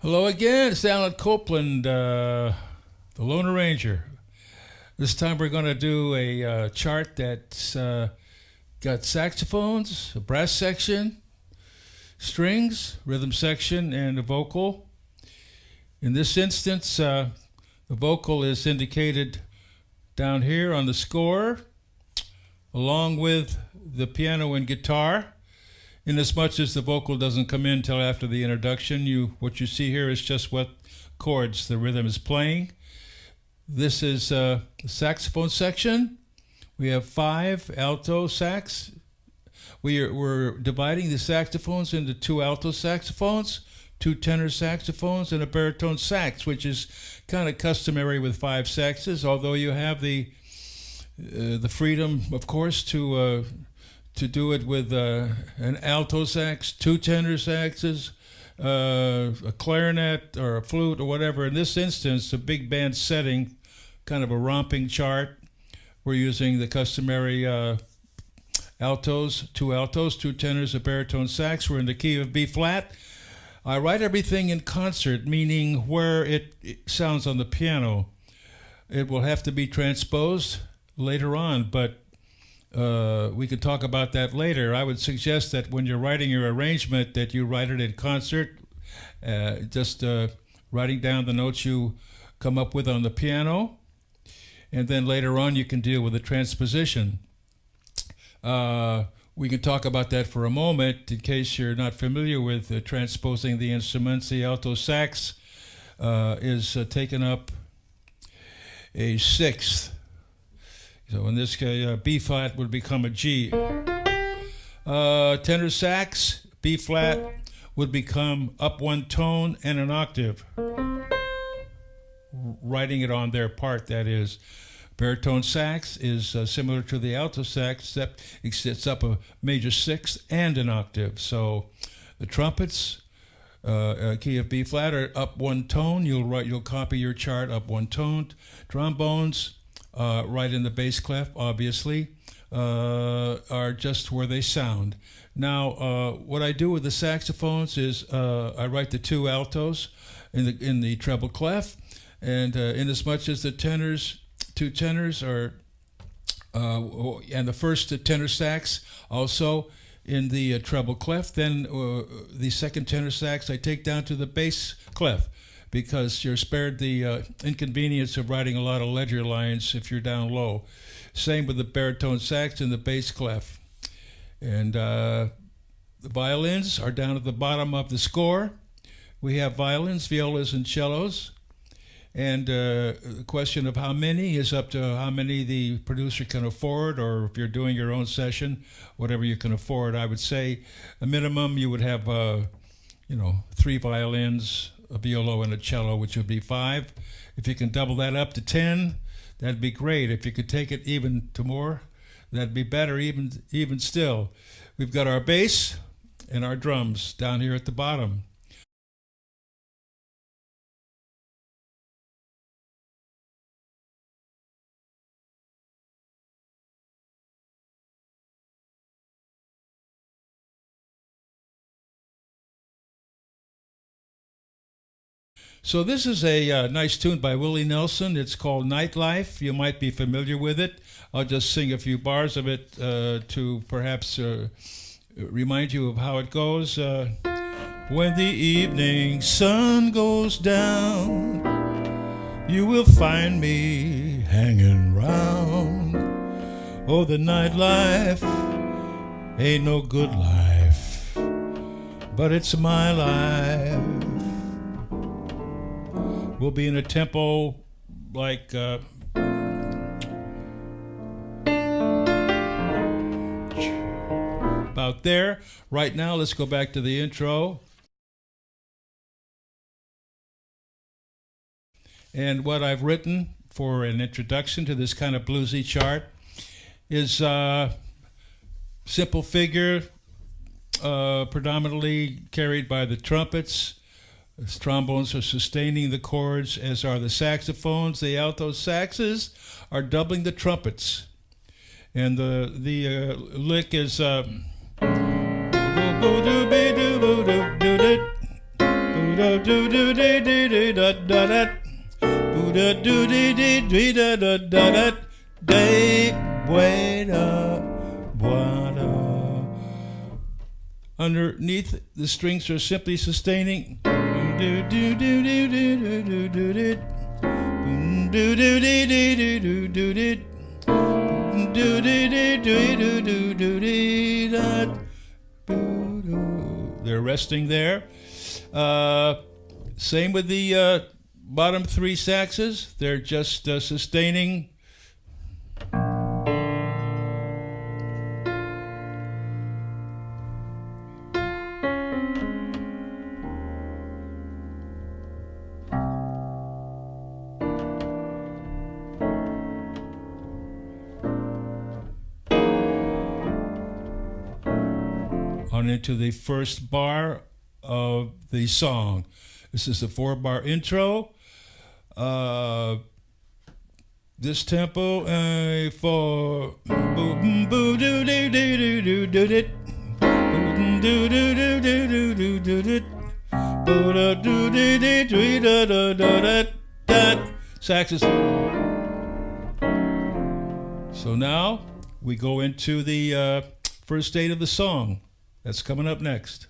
Hello again, it's Alan Copeland, the Lone Ranger. This time we're going to do a chart that's got saxophones, a brass section, strings, rhythm section, and a vocal. In this instance, the vocal is indicated down here on the score, along with the piano and guitar. In as much as the vocal doesn't come in till after the introduction, what you see here is just what chords the rhythm is playing. This is the saxophone section. We have 5 alto sax. We're dividing the saxophones into 2 alto saxophones, 2 tenor saxophones, and a baritone sax, which is kind of customary with 5 saxes, although you have the freedom, of course, to do it with an alto sax, 2 tenor saxes, a clarinet or a flute or whatever. In this instance, a big band setting, kind of a romping chart. We're using the customary altos, 2 tenors, a baritone sax. We're in the key of B flat. I write everything in concert, meaning where it sounds on the piano. It will have to be transposed later on, but we can talk about that later. I would suggest that when you're writing your arrangement that you write it in concert, just writing down the notes you come up with on the piano, and then later on you can deal with the transposition. We can talk about that for a moment in case you're not familiar with transposing the instruments. The alto sax is taking up a 6th. So in this case, B flat would become a G. Tenor sax, B flat, would become up 1 tone and an octave. Writing it on their part, that is. Baritone sax is similar to the alto sax, except it's up a major 6th and an octave. So the trumpets, key of B flat, are up 1 tone. You'll copy your chart up 1 tone. Trombones, right in the bass clef, obviously, are just where they sound. Now, what I do with the saxophones is I write the 2 altos in the treble clef, and in as much as the 2 tenors are, and the first tenor sax also in the treble clef, then the second tenor sax I take down to the bass clef, because you're spared the inconvenience of writing a lot of ledger lines if you're down low. Same with the baritone sax and the bass clef. And the violins are down at the bottom of the score. We have violins, violas, and cellos. And the question of how many is up to how many the producer can afford, or if you're doing your own session, whatever you can afford. I would say a minimum you would have 3 violins, a violo, and a cello, which would be 5. If you can double that up to 10, that'd be great. If you could take it even to more, that'd be better even still. We've got our bass and our drums down here at the bottom. So this is a nice tune by Willie Nelson. It's called Nightlife. You might be familiar with it. I'll just sing a few bars of it to perhaps remind you of how it goes. When the evening sun goes down, you will find me hanging round. Oh, the nightlife ain't no good life, but it's my life. We'll be in a tempo like about there. Right now, let's go back to the intro. And what I've written for an introduction to this kind of bluesy chart is simple figure, predominantly carried by the trumpets. The trombones are sustaining the chords, as are the saxophones. The alto saxes are doubling the trumpets. And the lick is Underneath, the strings are simply sustaining. They're resting there. Same with the bottom three saxes. They're just sustaining. On into the first bar of the song. This is a 4-bar intro. This tempo, 4. Saxes. So now we go into the first state of the song. That's coming up next.